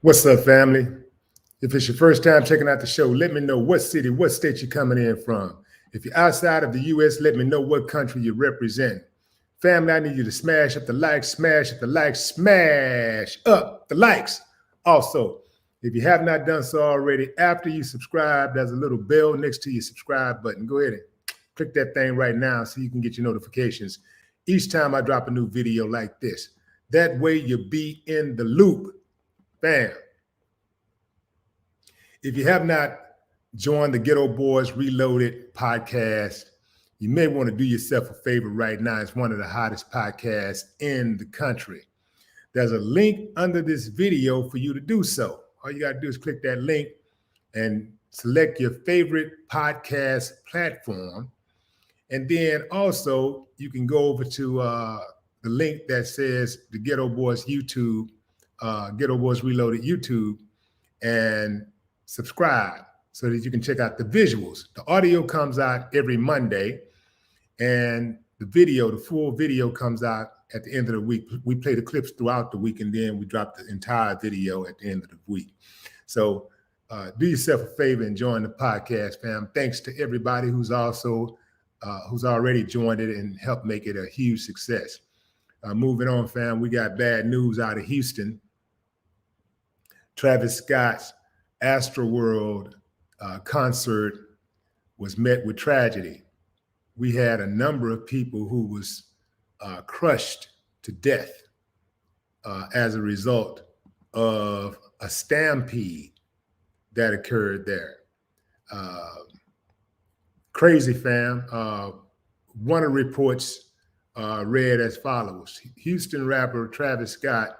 What's up, family? If it's your first time checking out the show, let me know what city, what state you're coming in from. If you're outside of the U.S., let me know what country you represent. Family, I need you to smash up the likes, smash up the likes, smash up the likes. Also, if you have not done so already, after you subscribe, there's a little bell next to your subscribe button. Go ahead and click that thing right now so you can get your notifications each time I drop a new video like this. That way you'll be in the loop. Bam. If you have not joined the Ghetto Boys Reloaded podcast, you may want to do yourself a favor right now. It's one of the hottest podcasts in the country. There's a link under this video for you to do so. All you got to do is click that link and select your favorite podcast platform. And then also you can go over to the link that says the Ghetto Boys YouTube, Ghetto Boys Reloaded YouTube, and subscribe so that you can check out the visuals. The audio comes out every Monday, and the video, the full video, comes out at the end of the week. We play the clips throughout the week, and then we drop the entire video at the end of the week. So do yourself a favor and join the podcast, fam. Thanks to everybody who's already joined it and helped make it a huge success. Moving on, fam, we got bad news out of Houston. Travis Scott's Astroworld concert was met with tragedy. We had a number of people who was crushed to death as a result of a stampede that occurred there. Crazy, fam. One of the reports read as follows. Houston rapper Travis Scott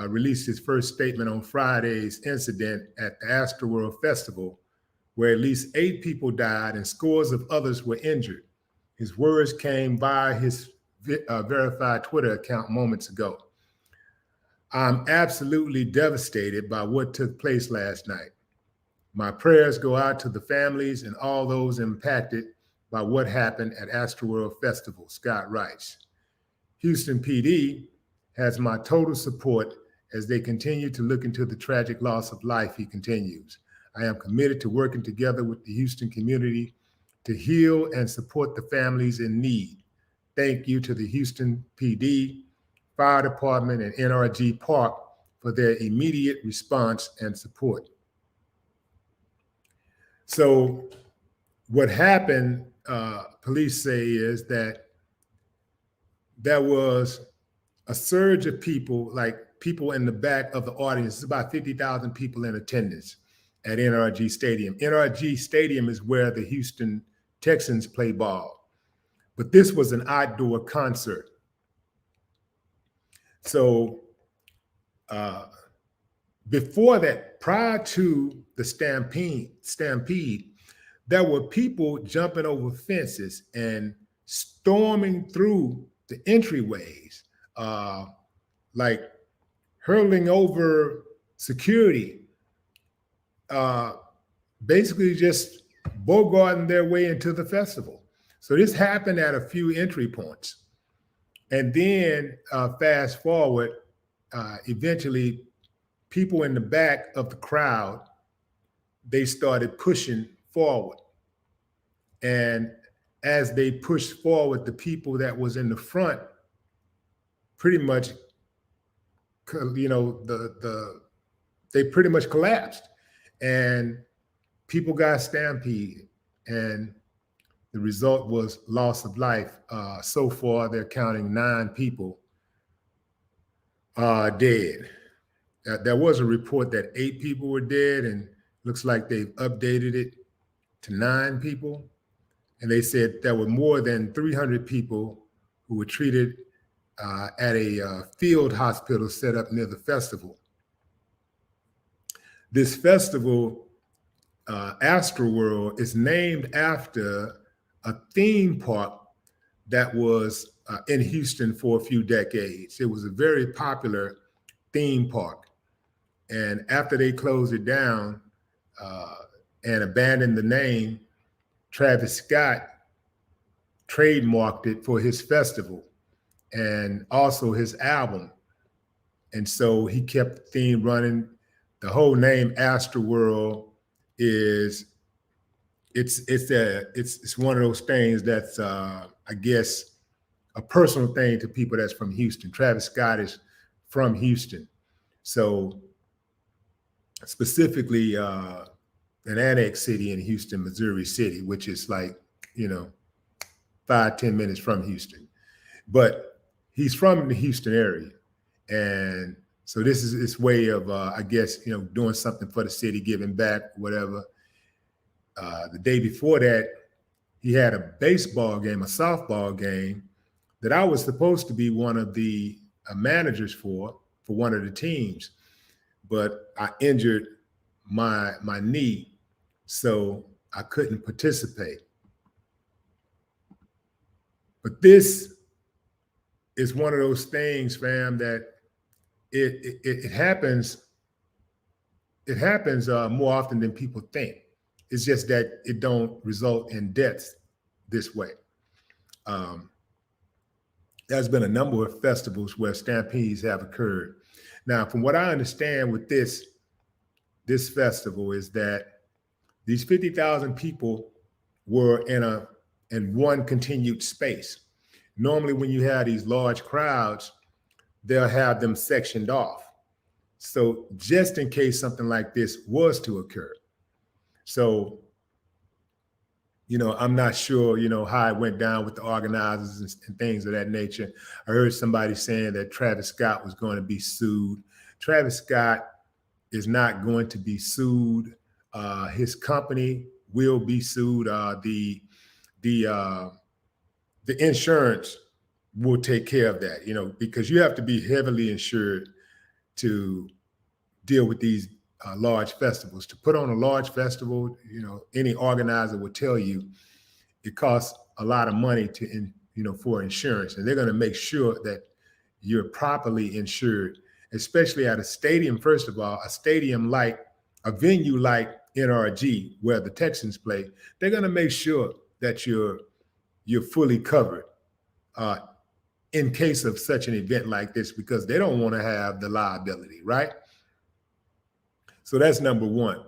released his first statement on Friday's incident at the Astroworld Festival, where at least 8 people died and scores of others were injured. His words came via his verified Twitter account moments ago. I'm absolutely devastated by what took place last night. My prayers go out to the families and all those impacted by what happened at Astroworld Festival, Scott writes. Houston PD has my total support as they continue to look into the tragic loss of life, he continues. I am committed to working together with the Houston community to heal and support the families in need. Thank you to the Houston PD, Fire Department, and NRG Park for their immediate response and support. So what happened, police say, is that there was a surge of people, like people in the back of the audience. It's about 50,000 people in attendance at NRG Stadium. NRG Stadium is where the Houston Texans play ball. But this was an outdoor concert. So before that, prior to the stampede, there were people jumping over fences and storming through the entryways, like hurling over security, basically just bogarting their way into the festival. So this happened at a few entry points. And then fast forward, eventually people in the back of the crowd, they started pushing forward. And as they pushed forward, the people that was in the front pretty much, they pretty much collapsed, and people got stampeded, and the result was loss of life. So far, they're counting 9 people dead. There was a report that 8 people were dead, and looks like they've updated it to 9 people. And they said there were more than 300 people who were treated at a field hospital set up near the festival. This festival, Astroworld, is named after a theme park that was in Houston for a few decades. It was a very popular theme park. And after they closed it down and abandoned the name, Travis Scott trademarked it for his festival and also his album. And so he kept the theme running. The whole name Astroworld is it's one of those things that's I guess a personal thing to people that's from Houston. Travis Scott is from Houston, so specifically an annex city in Houston, Missouri City, which is like 5-10 minutes from Houston, but he's from the Houston area, and so this is his way of I guess doing something for the city, giving back, whatever. The day before that, he had a baseball game, a softball game that I was supposed to be one of the managers for one of the teams, but I injured my knee, so I couldn't participate. But this is one of those things, fam, that it happens. It happens more often than people think. It's just that it don't result in deaths this way. There's been a number of festivals where stampedes have occurred. Now, from what I understand with this festival is that these 50,000 people were in one continued space. Normally, when you have these large crowds, they'll have them sectioned off. So just in case something like this was to occur. So, I'm not sure, how it went down with the organizers and things of that nature. I heard somebody saying that Travis Scott was going to be sued. Travis Scott is not going to be sued. His company will be sued. The insurance will take care of that, because you have to be heavily insured to deal with these large festivals. To put on a large festival, any organizer will tell you it costs a lot of money for insurance, and they're going to make sure that you're properly insured, especially at a stadium. First of all, a stadium like a venue like NRG, where the Texans play, they're going to make sure that you're fully covered in case of such an event like this, because they don't want to have the liability, right? So that's number one.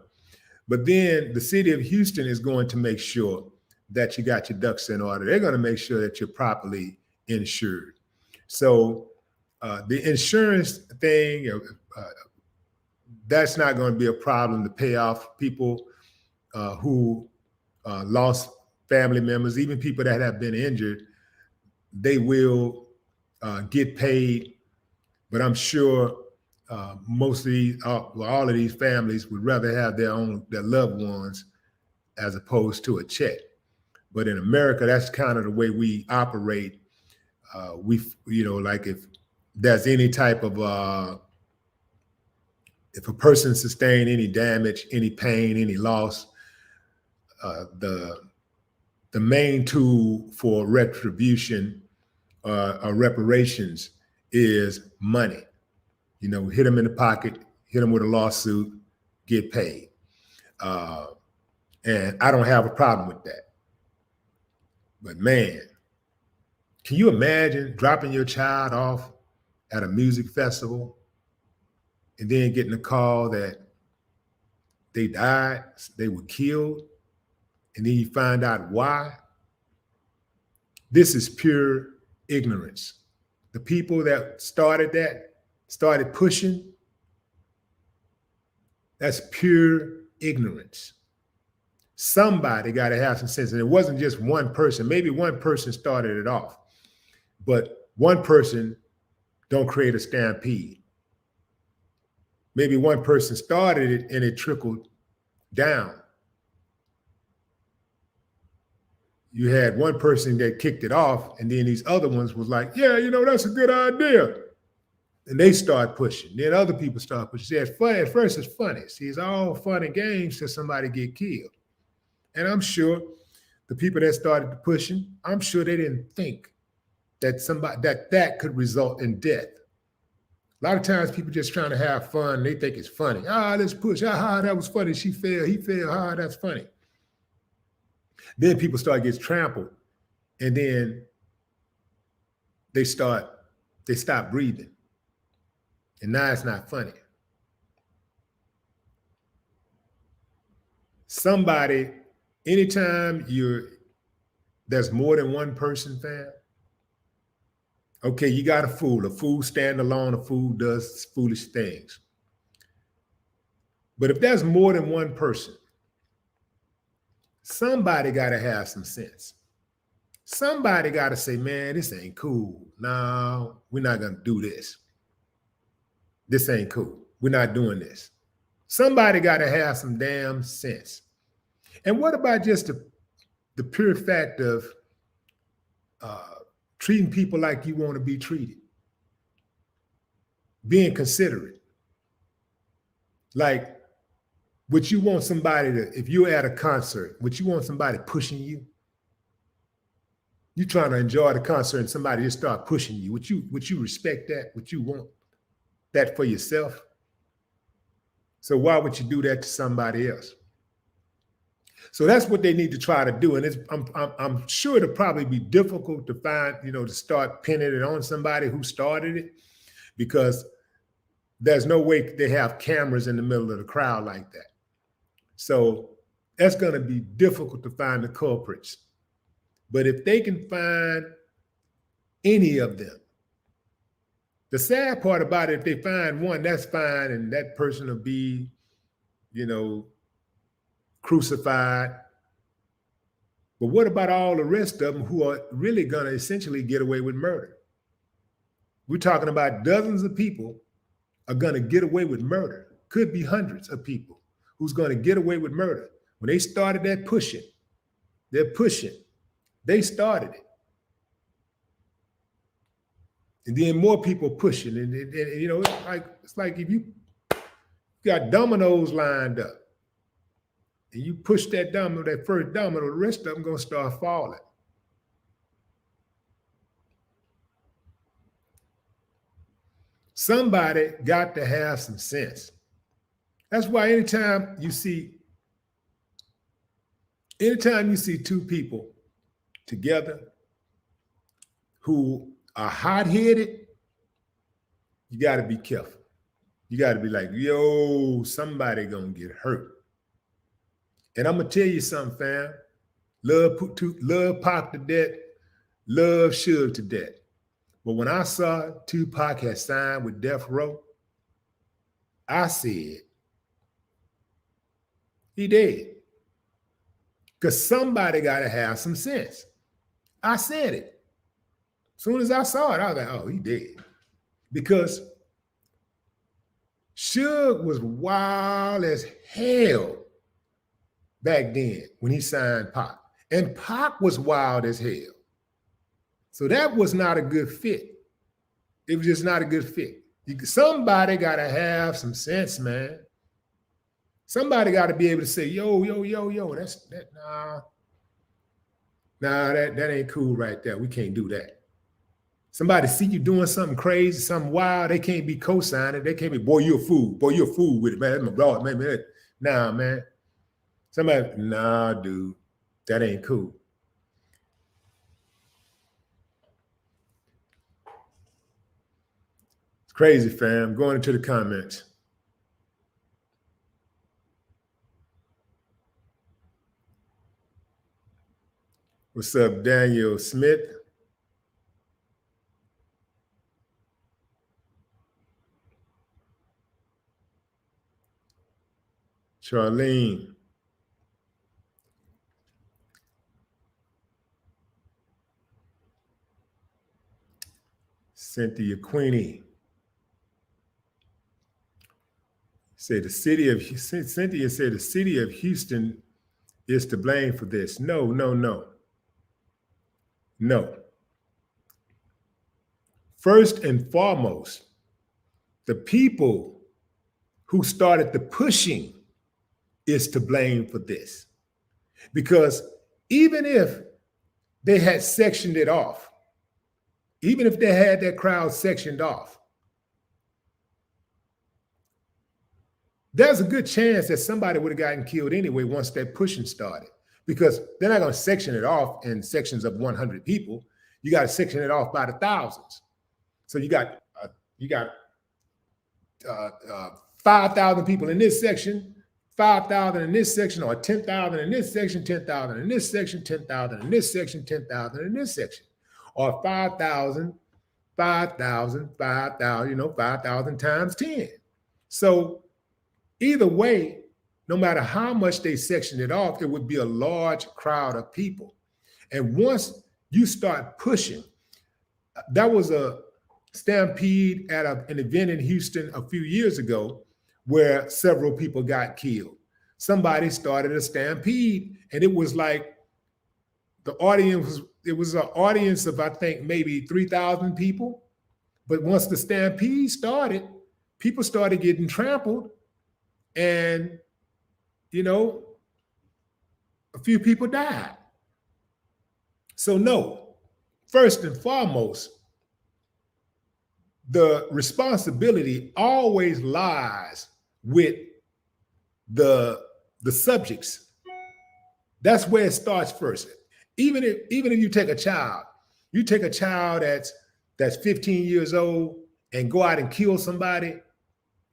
But then the city of Houston is going to make sure that you got your ducks in order. They're going to make sure that you're properly insured. So the insurance thing, that's not going to be a problem to pay off people who lost family members, even people that have been injured. They will get paid, but I'm sure most of these, all of these families would rather have their loved ones as opposed to a check. But in America, that's kind of the way we operate. Like if there's any type of, if a person sustained any damage, any pain, any loss, the main tool for retribution or reparations is money. Hit them in the pocket, hit them with a lawsuit, get paid. And I don't have a problem with that. But man, can you imagine dropping your child off at a music festival and then getting a call that they died, they were killed, and then you find out why? This is pure ignorance. The people that started pushing, that's pure ignorance. Somebody got to have some sense. And it wasn't just one person. Maybe one person started it off, but one person don't create a stampede. Maybe one person started it and it trickled down. You had one person that kicked it off, and then these other ones was like, yeah, that's a good idea. And they start pushing. Then other people start pushing. See, it's funny. At first, it's funny. See, it's all fun and games till somebody get killed. And I'm sure the people that started pushing, I'm sure they didn't think that that could result in death. A lot of times people just trying to have fun. They think it's funny. Let's push. That was funny. She fell. He fell. That's funny. Then people start getting trampled, and then they stop breathing. And now it's not funny. Somebody, anytime there's more than one person, fam, okay, you got a fool. A fool stand alone, a fool does foolish things. But if there's more than one person, somebody got to have some sense. Somebody got to say, man, this ain't cool. No, we're not going to do this. This ain't cool. We're not doing this. Somebody got to have some damn sense. And what about just the pure fact of treating people like you want to be treated? Being considerate. Like, would you want somebody to, if you're at a concert, would you want somebody pushing you? You trying to enjoy the concert and somebody just start pushing you. Would you respect that? Would you want that for yourself? So why would you do that to somebody else? So that's what they need to try to do. And I'm sure it'll probably be difficult to find, to start pinning it on somebody who started it, because there's no way they have cameras in the middle of the crowd like that. So that's going to be difficult to find the culprits. But if they can find any of them, the sad part about it, if they find one, that's fine, and that person will be, crucified. But what about all the rest of them who are really going to essentially get away with murder? We're talking about dozens of people are going to get away with murder. Could be hundreds of people who's going to get away with murder. When they started that pushing, they started it. And then more people pushing. And it's like if you got dominoes lined up and you push that first domino, the rest of them going to start falling. Somebody got to have some sense. That's why anytime you see two people together who are hot-headed, you got to be careful. You got to be like, yo, somebody gonna get hurt. And I'm gonna tell you something, fam. Love Pac to death, love Suge to death. But when I saw Tupac had signed with Death Row, I said, he dead. Because somebody got to have some sense. I said it. As soon as I saw it, I was like, oh, he dead. Because Suge was wild as hell back then when he signed Pac. And Pac was wild as hell. So that was not a good fit. It was just not a good fit. Somebody got to have some sense, man. Somebody got to be able to say, yo, that ain't cool right there. We can't do that. Somebody see you doing something crazy, something wild, they can't be co-signing. They can't be, boy, you're a fool. Boy, you're a fool with it, man. That's my brother, man. Nah, man. Somebody, nah, dude, that ain't cool. It's crazy, fam. Going into the comments. What's up, Daniel Smith? Charlene. Cynthia Queenie. Cynthia said the city of Houston is to blame for this. No. First and foremost, the people who started the pushing is to blame for this. Because even if they had sectioned it off, even if they had that crowd sectioned off, there's a good chance that somebody would have gotten killed anyway once that pushing started, because they're not going to section it off in sections of 100 people. You got to section it off by the thousands. So you got 5,000 people in this section, 5,000 in this section, or 10,000 in this section, 10,000 in this section, 10,000 in this section, 10,000 in this section, or 5,000, 5,000, 5,000, 5,000 times 10. So either way, no matter how much they sectioned it off, it would be a large crowd of people. And once you start pushing, that was a stampede at an event in Houston a few years ago where several people got killed. Somebody started a stampede, and it was like the audience, it was an audience of, I think, maybe 3,000 people. But once the stampede started, people started getting trampled, and, a few people died. So no, first and foremost, the responsibility always lies with the subjects. That's where it starts first. Even if you take a child, that's 15 years old and go out and kill somebody,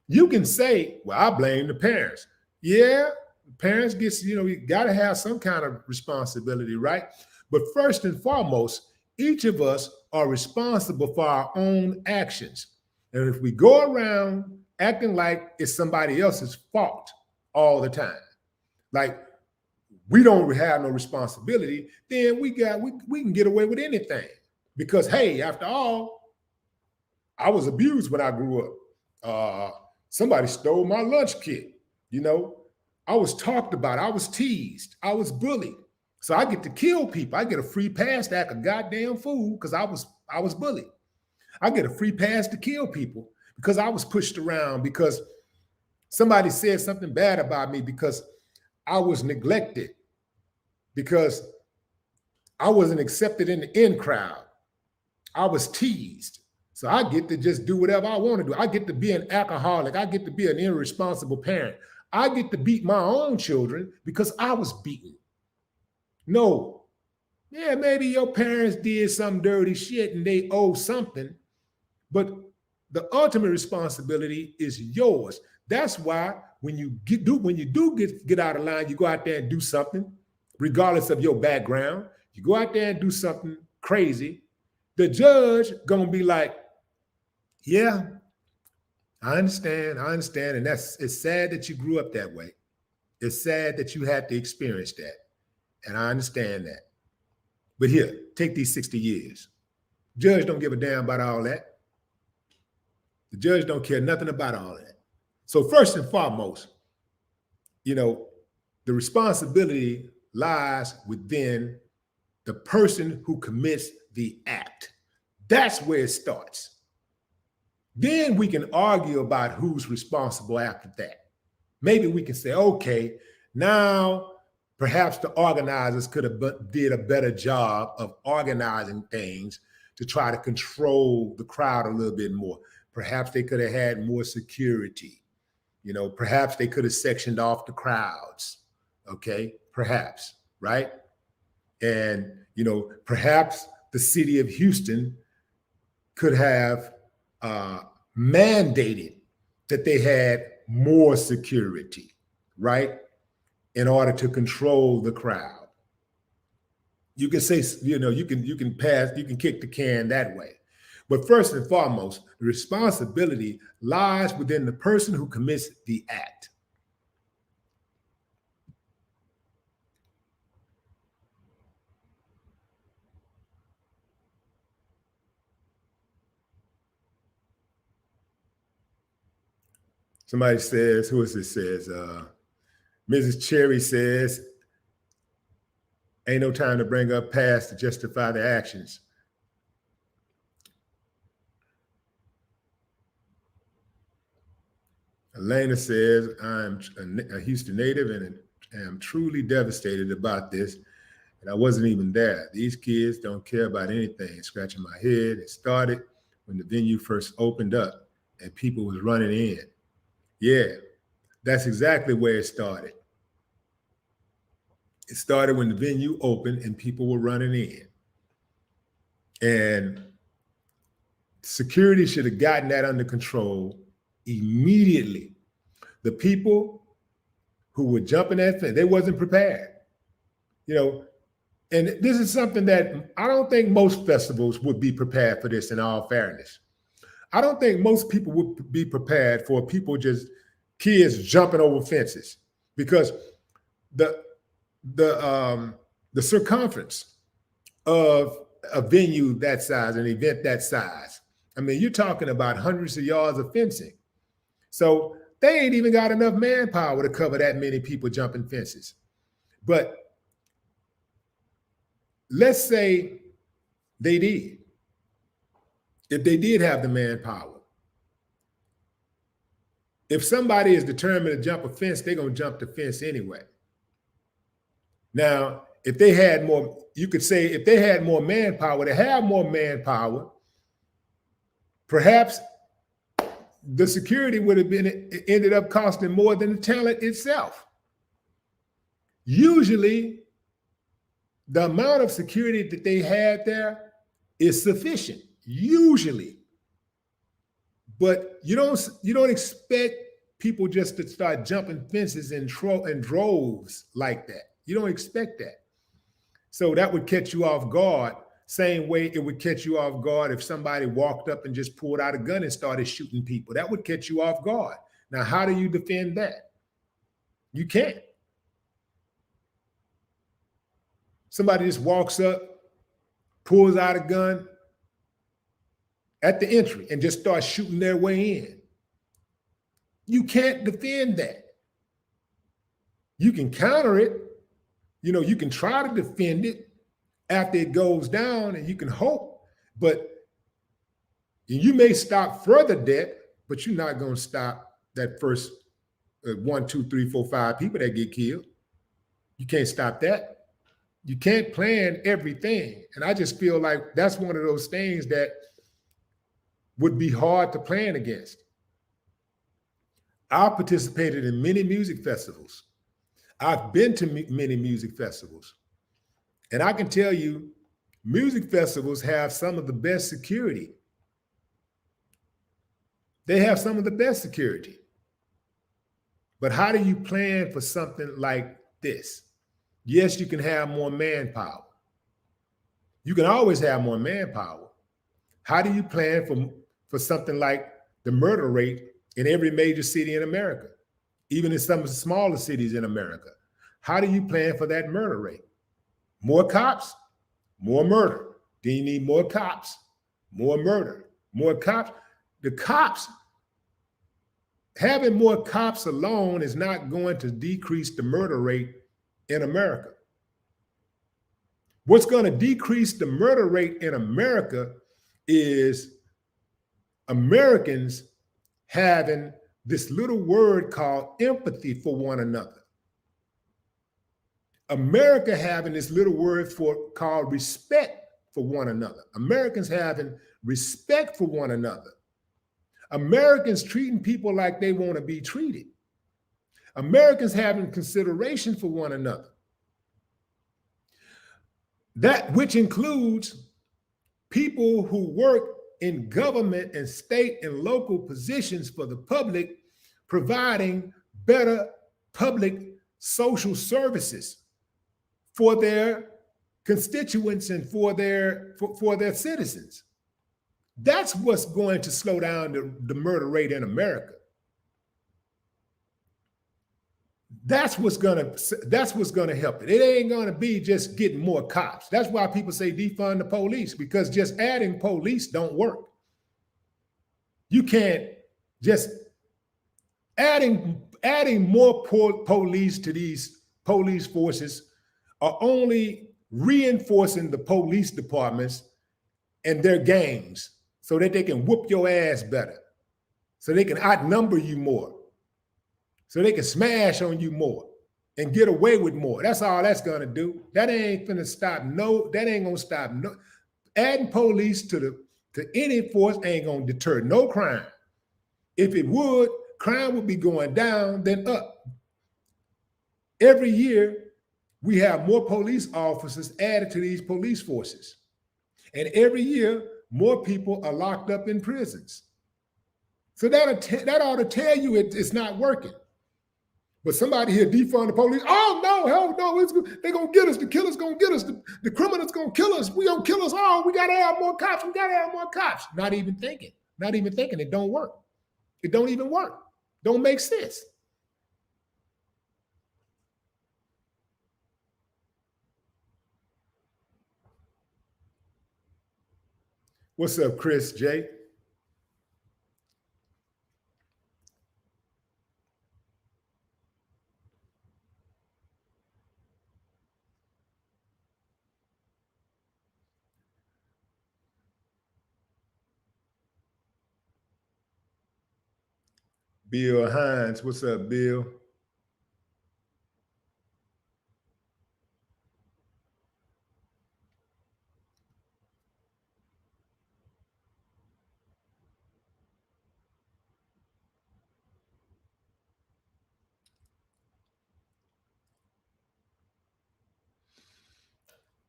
you can say, well, I blame the parents. Yeah, parents get, you got to have some kind of responsibility, right? But first and foremost, each of us are responsible for our own actions. And if we go around acting like it's somebody else's fault all the time, like we don't have no responsibility, then we can get away with anything. Because, hey, after all, I was abused when I grew up. Somebody stole my lunch kit. I was talked about. I was teased. I was bullied. So I get to kill people. I get a free pass to act a goddamn fool because I was bullied. I get a free pass to kill people because I was pushed around, because somebody said something bad about me, because I was neglected, because I wasn't accepted in the in crowd. I was teased. So I get to just do whatever I want to do. I get to be an alcoholic. I get to be an irresponsible parent. I get to beat my own children because I was beaten. No. Yeah, maybe your parents did some dirty shit and they owe something, but the ultimate responsibility is yours. That's why when you do get out of line, you go out there and do something, regardless of your background. You go out there and do something crazy. The judge gonna be like, yeah, I understand. And it's sad that you grew up that way. It's sad that you had to experience that. And I understand that. But here, take these 60 years. Judge don't give a damn about all that. The judge don't care nothing about all that. So first and foremost, the responsibility lies within the person who commits the act. That's where it starts. Then we can argue about who's responsible after that. Maybe we can say, okay, now perhaps the organizers could have did a better job of organizing things to try to control the crowd a little bit more. Perhaps they could have had more security. Perhaps they could have sectioned off the crowds. Okay, perhaps, right? And, perhaps the city of Houston could have mandated that they had more security, right? In order to control the crowd. You can say, you can kick the can that way. But first and foremost, the responsibility lies within the person who commits the act. Somebody says, who is this? Says, Mrs. Cherry says, ain't no time to bring up past to justify the actions. Elena says, I'm a Houston native and am truly devastated about this. And I wasn't even there. These kids don't care about anything. Scratching my head. It started when the venue first opened up and people was running in. Yeah, that's exactly where it started. It started when the venue opened and people were running in. And security should have gotten that under control Immediately. The people who were jumping that fence, they wasn't prepared. You know, and this is something that I don't think most festivals would be prepared for this, in all fairness. I don't think most people would be prepared for kids jumping over fences, because the circumference of a venue that size, an event that size, I mean, you're talking about hundreds of yards of fencing. So they ain't even got enough manpower to cover that many people jumping fences. But let's say they did. If they did have the manpower, if somebody is determined to jump a fence, they're going to jump the fence anyway. Now, if they had more, you could say if they had more manpower, to have more manpower, perhaps the security would have ended up costing more than the talent itself. Usually, the amount of security that they had there is sufficient, usually. But you don't expect people just to start jumping fences in droves like that. You don't expect that. So that would catch you off guard. Same way it would catch you off guard if somebody walked up and just pulled out a gun and started shooting people. That would catch you off guard. Now, how do you defend that? You can't. Somebody just walks up, pulls out a gun at the entry and just starts shooting their way in. You can't defend that. You can counter it. You know, you can try to defend it after it goes down, and you can hope, but you may stop further death, but you're not going to stop that first 1, 2, 3, 4, 5 people that get killed. You can't stop that. You can't plan everything. And I just feel like that's one of those things that would be hard to plan against. I participated in many music festivals. I've been to many music festivals. And I can tell you, music festivals have some of the best security. They have some of the best security. But how do you plan for something like this? Yes, you can have more manpower. You can always have more manpower. How do you plan for something like the murder rate in every major city in America, even in some of the smaller cities in America? How do you plan for that murder rate? More cops, more murder. Then you need more cops, more murder, more cops. The cops, having more cops alone is not going to decrease the murder rate in America. What's going to decrease the murder rate in America is Americans having this little word called empathy for one another. America having this little word called respect for one another. Americans having respect for one another. Americans treating people like they want to be treated. Americans having consideration for one another. That which includes people who work in government and state and local positions for the public, providing better public social services for their constituents and for their citizens. That's what's going to slow down the murder rate in America. That's what's gonna help it. It ain't gonna be just getting more cops. That's why people say defund the police, because just adding police don't work. You can't just adding more police to these police forces are only reinforcing the police departments and their gangs so that they can whoop your ass better, so they can outnumber you more, so they can smash on you more and get away with more. That's all that's gonna do. That ain't gonna stop that ain't gonna stop adding police to any force ain't gonna deter no crime. If it would, crime would be going down than up. Every year, we have more police officers added to these police forces. And every year, more people are locked up in prisons. So that ought to tell you it's not working. But somebody here defund the police. Oh no, hell no, they're gonna get us. The killer's gonna get us. The criminal's gonna kill us. We gonna kill us all. We gotta have more cops. We gotta have more cops. Not even thinking. Not even thinking. It don't work. It don't even work. Don't make sense. What's up, Chris J? Bill Hines. What's up, Bill?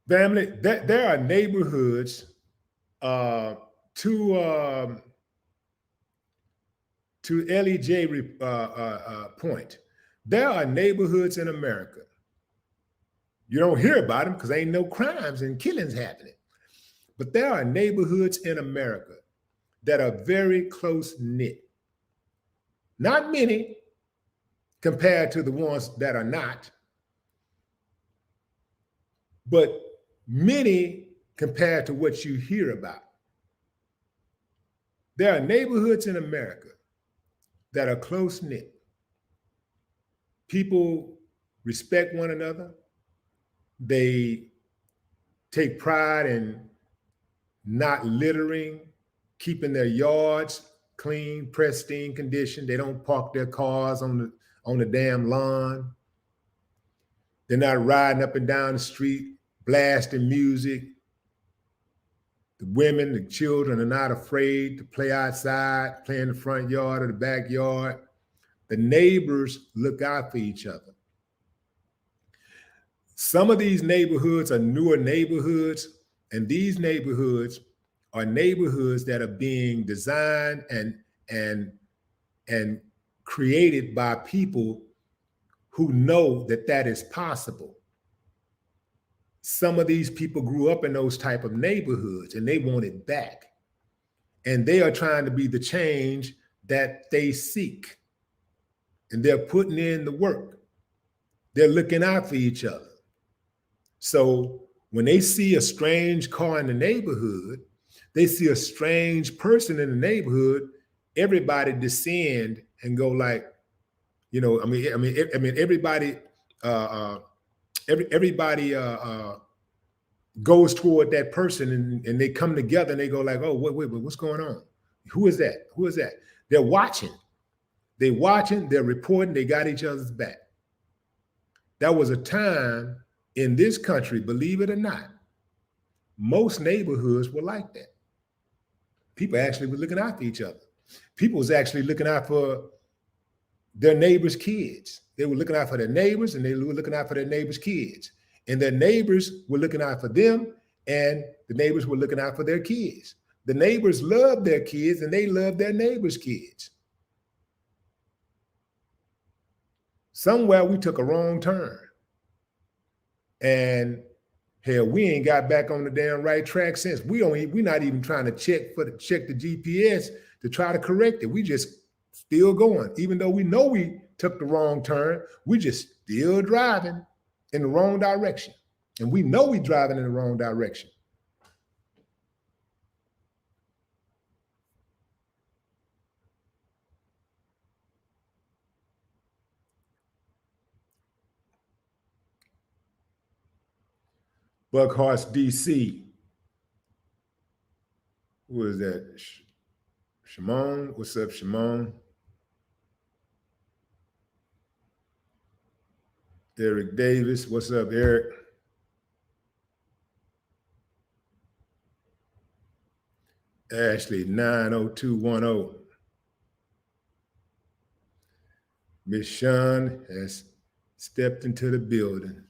Family, there are neighborhoods to LEJ point. There are neighborhoods in America. You don't hear about them because ain't no crimes and killings happening. But there are neighborhoods in America that are very close knit. Not many compared to the ones that are not, but many compared to what you hear about. There are neighborhoods in America that are close knit. People respect one another. They take pride in not littering, keeping their yards clean, pristine condition. They don't park their cars on the damn lawn. They're not riding up and down the street, blasting music. The women, the children are not afraid to play outside, play in the front yard or the backyard. The neighbors look out for each other. Some of these neighborhoods are newer neighborhoods, and these neighborhoods are neighborhoods that are being designed and created by people who know that is possible. Some of these people grew up in those type of neighborhoods and they want it back. And they are trying to be the change that they seek. And they're putting in the work. They're looking out for each other. So when they see a strange car in the neighborhood, they see a strange person in the neighborhood, everybody descend and go like, everybody goes toward that person and they come together and they go like, oh, wait, what's going on? Who is that? Who is that? They're watching. They're reporting, they got each other's back. That was a time in this country, believe it or not, most neighborhoods were like that. People actually were looking out for each other. People was actually looking out for their neighbors' kids. They were looking out for their neighbors and they were looking out for their neighbors' kids. And their neighbors were looking out for them and the neighbors were looking out for their kids. The neighbors loved their kids and they loved their neighbors' kids. Somewhere we took a wrong turn. And hell, we ain't got back on the damn right track since. We're not even trying to check the GPS to try to correct it. We just still going. Even though we know we took the wrong turn, we just still driving in the wrong direction. And we know we driving in the wrong direction. Buckhorst, DC. Who is that? Shimon? What's up, Shimon? Eric Davis. What's up, Eric? Ashley, 90210. Miss Sean has stepped into the building.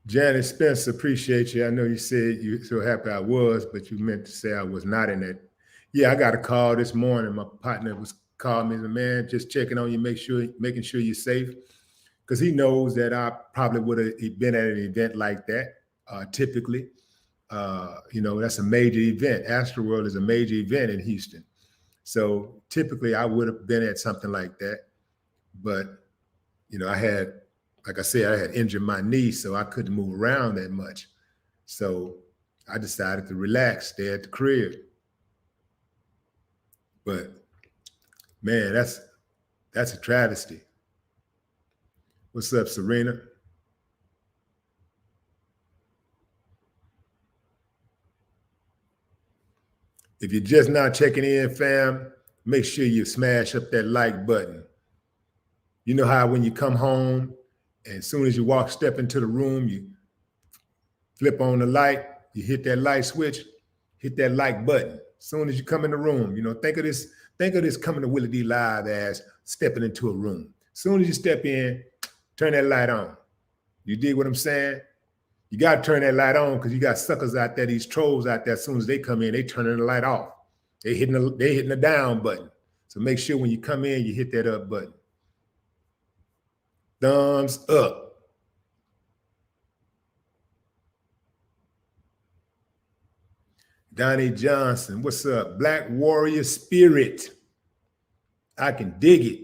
Janet Spencer, appreciate you. I know you said you so happy I was, but you meant to say I was not in that. Yeah, I got a call this morning. My partner was calling me, the man, just checking on you, making sure you're safe, because he knows that I probably would have been at an event like that. Typically, that's a major event. Astroworld is a major event in Houston, so typically I would have been at something like that, but like I said, I had injured my knee, so I couldn't move around that much. So I decided to relax, stay at the crib. But man, that's a travesty. What's up, Serena? If you're just now checking in, fam, make sure you smash up that like button. You know how when you come home, and as soon as you step into the room, you flip on the light, you hit that light switch, hit that like button. As soon as you come in the room, think of this coming to Willie D Live as stepping into a room. As soon as you step in, turn that light on. You dig what I'm saying? You got to turn that light on because you got suckers out there, these trolls out there. As soon as they come in, they turning the light off. They hitting the down button. So make sure when you come in, you hit that up button. Thumbs up. Donnie Johnson, what's up? Black Warrior Spirit. I can dig it.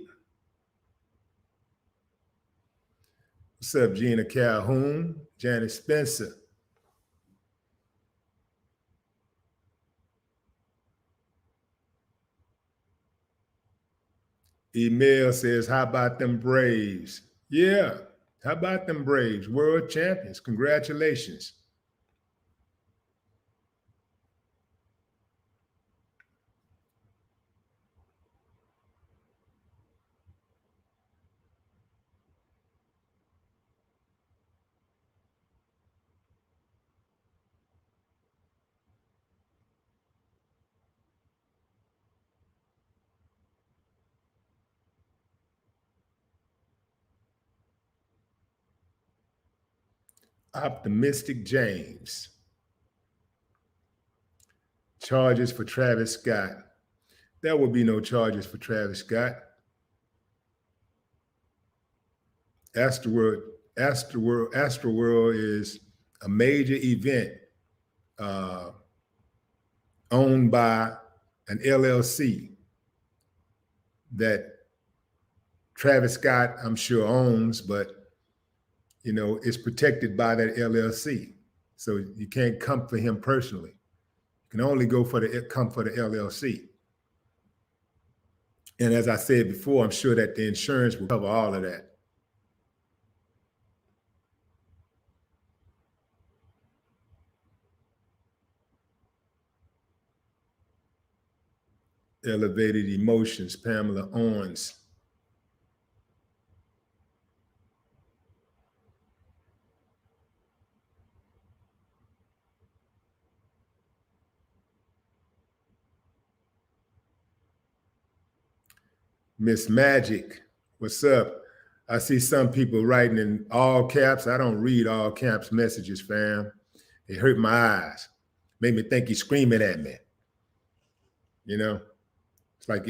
What's up, Gina Calhoun? Janet Spencer. Email says, how about them Braves? Yeah, how about them Braves? World champions. Congratulations. Optimistic James. Charges for Travis Scott. There will be no charges for Travis Scott. Astroworld is a major event owned by an LLC that Travis Scott, I'm sure, owns, but it's protected by that LLC. So you can't come for him personally. You can only come for the LLC. And as I said before, I'm sure that the insurance will cover all of that. Elevated Emotions, Pamela Owens. Miss Magic, what's up? I see some people writing in all caps. I don't read all caps messages, fam. It hurt my eyes. Made me think he's screaming at me. It's like,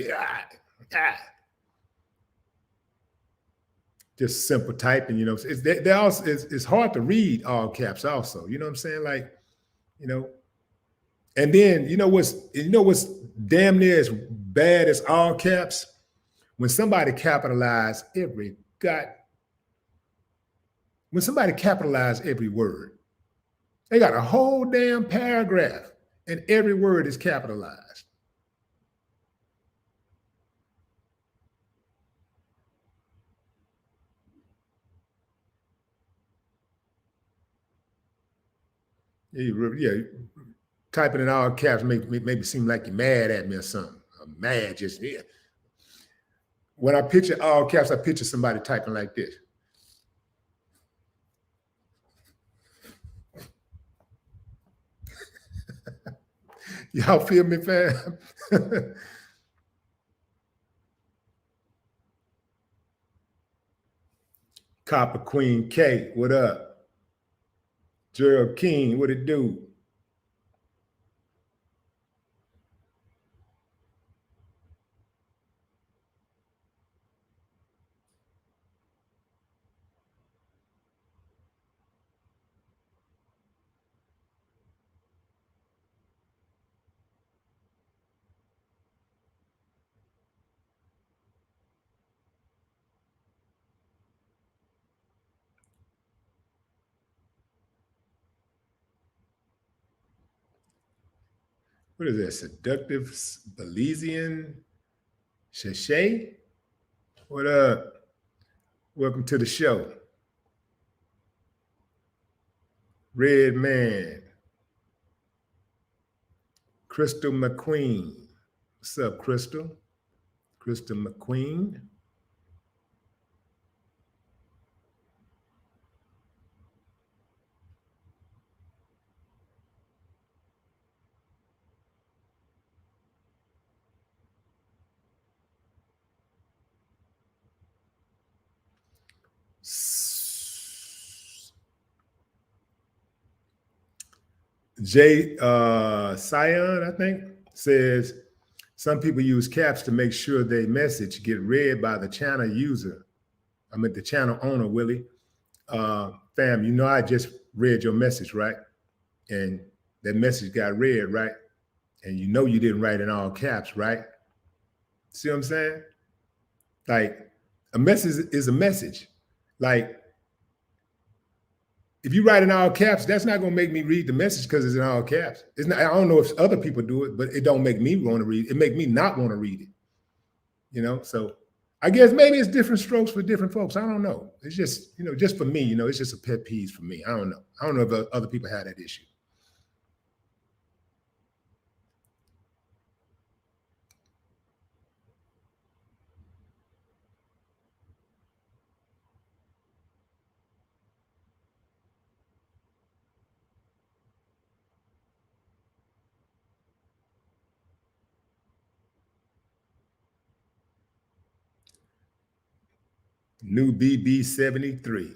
just simple typing. It's hard to read all caps. Also, you know what I'm saying? Like, and then what's damn near as bad as all caps? When somebody capitalize every word, they got a whole damn paragraph and every word is capitalized. Yeah, typing in all caps make me seem like you're mad at me or something. I'm mad, just yeah. When I picture all caps, I picture somebody typing like this. Y'all feel me, fam? Copper Queen K, what up? Gerald King, what it do? What is that? Seductive Belizean Sachet? What up? Welcome to the show. Red Man. Crystal McQueen. What's up, Crystal? Crystal McQueen. Jay Sion, I think, says some people use caps to make sure their message get read by the channel user. I mean, the channel owner, Willie. Fam, you know I just read your message, right? And that message got read, right? And you know you didn't write in all caps, right? See what I'm saying? Like, a message is a message. Like, if you write in all caps, that's not going to make me read the message because it's in all caps. It's not. I don't know if other people do it, but it don't make me want to read it. It make me not want to read it. You know, so I guess maybe it's different strokes for different folks. I don't know. It's just, just for me, it's just a pet peeve for me. I don't know. I don't know if other people have that issue. New BB73.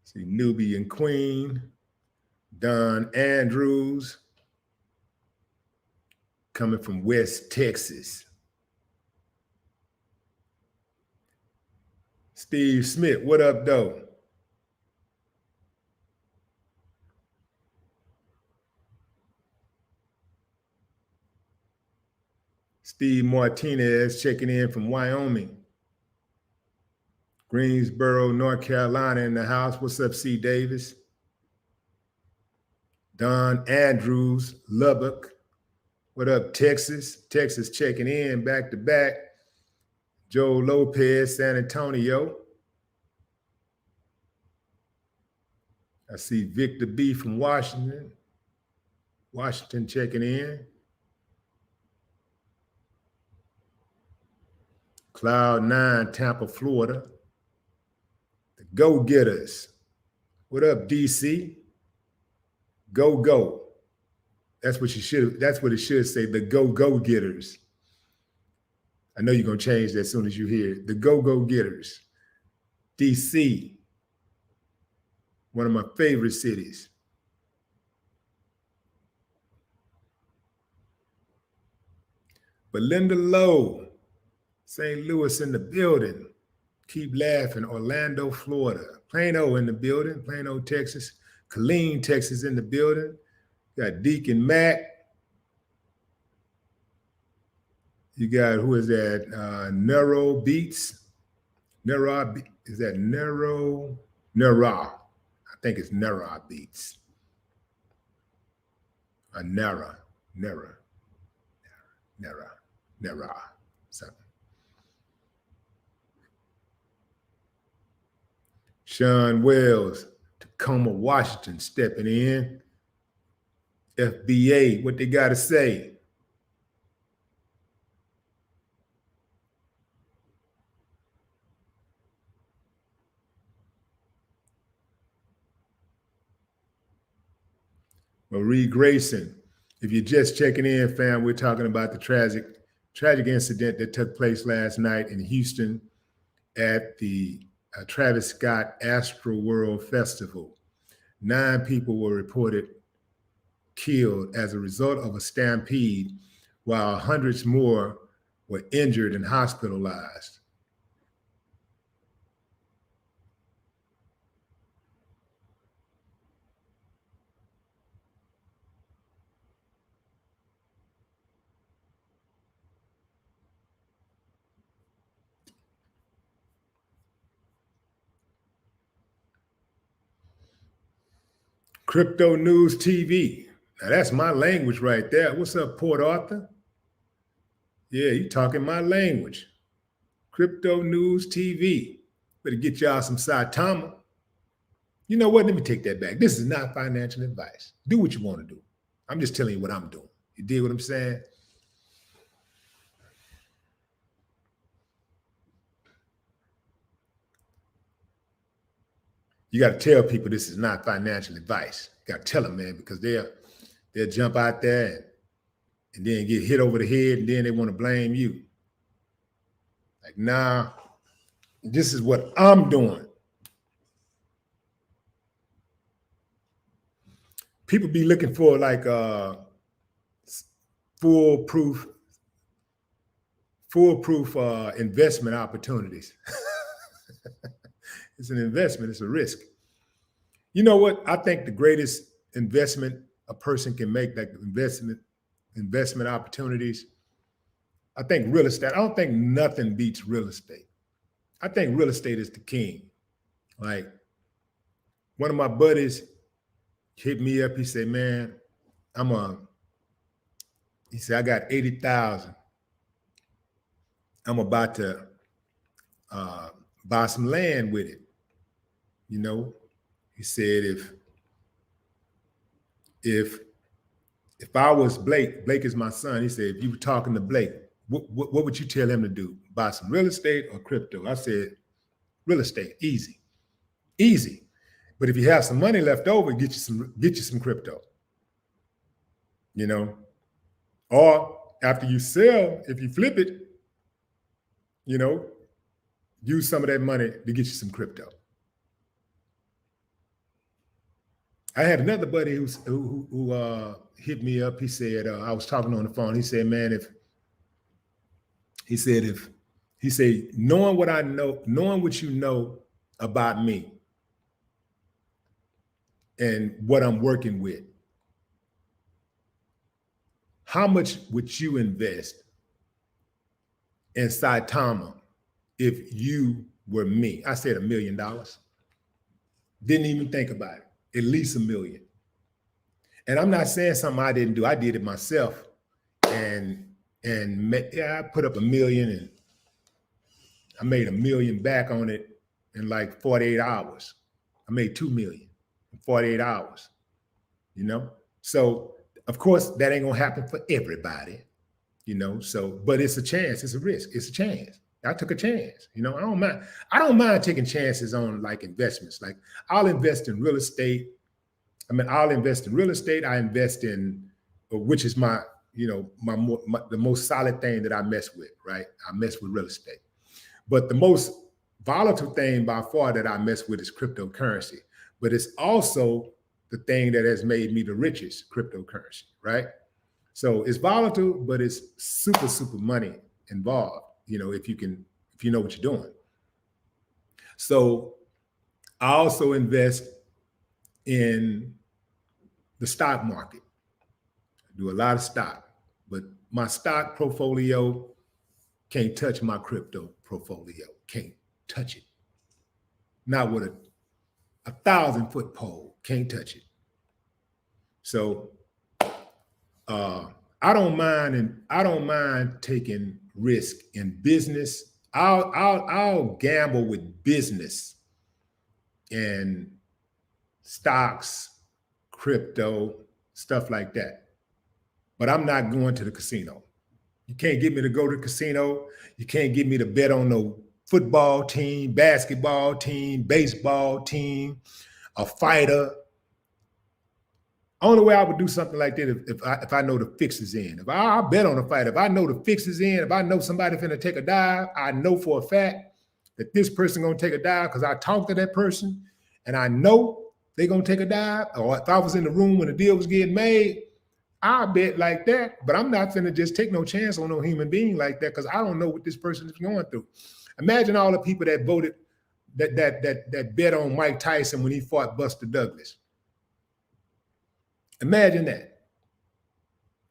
See, Nubian Queen, Don Andrews, coming from West Texas. Steve Smith, what up, though? Steve Martinez checking in from Wyoming. Greensboro, North Carolina in the house. What's up, C. Davis? Don Andrews, Lubbock. What up, Texas? Texas checking in back to back. Joe Lopez, San Antonio. I see Victor B from Washington. Washington checking in. Cloud 9, Tampa, Florida. The Go-Getters. What up, DC? Go, go. That's what it should say, the Go-Getters. I know you're going to change that as soon as you hear it. The Go-Getters. DC. One of my favorite cities. Belinda Lowe, St. Louis in the building. Keep laughing, Orlando, Florida. Plano in the building, Plano, Texas. Killeen, Texas in the building. Got Deacon Mac. You got, who is that? Neuro Beats. Neuro, is that Neuro? Neuro. I think it's Neuro Beats. Nera. Something. Sean Wells, Tacoma, Washington, stepping in. FBA, what they got to say? Marie Grayson, if you're just checking in, fam, we're talking about the tragic tragic incident that took place last night in Houston at the Travis Scott Astroworld Festival. 9 people were reported killed as a result of a stampede, while hundreds more were injured and hospitalized. Crypto News TV. Now that's my language right there. What's up, Port Arthur? Yeah, you talking my language. Crypto News TV. Better get y'all some Saitama. You know what? Let me take that back. This is not financial advice. Do what you want to do. I'm just telling you what I'm doing. You dig what I'm saying? You got to tell people this is not financial advice. You got to tell them, man, because they'll jump out there and then get hit over the head, and then they want to blame you. Like, nah, this is what I'm doing. People be looking for like foolproof investment opportunities. It's an investment, it's a risk. You know what? I think the greatest investment a person can make, like investment opportunities, I think real estate. I don't think nothing beats real estate. I think real estate is the king. Like, one of my buddies hit me up. He said, man, he said, I got 80,000. I'm about to buy some land with it. You know, he said, if I was Blake is my son. He said, if you were talking to Blake, what would you tell him to do? Buy some real estate or crypto? I said, real estate, easy. But if you have some money left over, get you some crypto. You know, or after you sell, if you flip it, you know, use some of that money to get you some crypto. I had another buddy who hit me up. He said, I was talking on the phone. He said, man, knowing what I know, knowing what you know about me and what I'm working with, how much would you invest in Saitama if you were me? I said $1 million. Didn't even think about it. At least $1 million. And I'm not saying something I didn't do. I did it myself. And I put up $1 million, and I made $1 million back on it in like 48 hours. I made $2 million in 48 hours, you know? So of course that ain't gonna happen for everybody, you know? So, but it's a chance, it's a risk, it's a chance. I took a chance, you know. I don't mind taking chances on like investments. Like, I'll invest in real estate. I'll invest in real estate. I invest in, which is my, you know, the most solid thing that I mess with, right? I mess with real estate. But the most volatile thing by far that I mess with is cryptocurrency. But it's also the thing that has made me the richest, cryptocurrency, right? So it's volatile, but it's super, super money involved. You know, if you know what you're doing. So I also invest in the stock market. I do a lot of stock, but my stock portfolio can't touch my crypto portfolio. Can't touch it. Not with a 1,000-foot pole. Can't touch it. So I don't mind taking risk in business. I'll gamble with business and stocks, crypto, stuff like that. But I'm not going to the casino. You can't get me to go to the casino. You can't get me to bet on no football team, basketball team, baseball team, a fighter. Only way I would do something like that if I know the fix is in. If I bet on a fight, if I know the fix is in, if I know somebody finna take a dive, I know for a fact that this person gonna take a dive because I talked to that person and I know they gonna take a dive. Or if I was in the room when the deal was getting made, I bet like that. But I'm not finna just take no chance on no human being like that because I don't know what this person is going through. Imagine all the people that voted that bet on Mike Tyson when he fought Buster Douglas. Imagine that.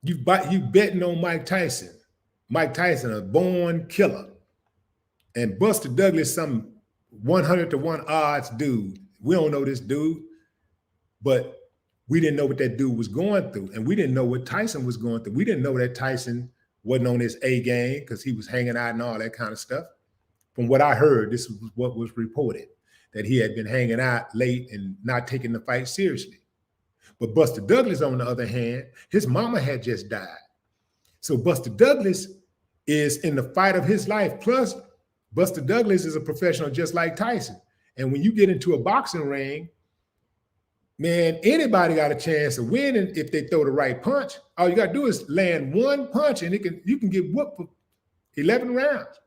You betting on Mike Tyson. Mike Tyson, a born killer. And Buster Douglas, some 100 to 1 odds dude. We don't know this dude, but we didn't know what that dude was going through. And we didn't know what Tyson was going through. We didn't know that Tyson wasn't on his A game because he was hanging out and all that kind of stuff. From what I heard, this was what was reported, that he had been hanging out late and not taking the fight seriously. But Buster Douglas, on the other hand, his mama had just died. So Buster Douglas is in the fight of his life. Plus, Buster Douglas is a professional just like Tyson. And when you get into a boxing ring, man, anybody got a chance of winning if they throw the right punch. All you got to do is land one punch and you can get whooped for 11 rounds.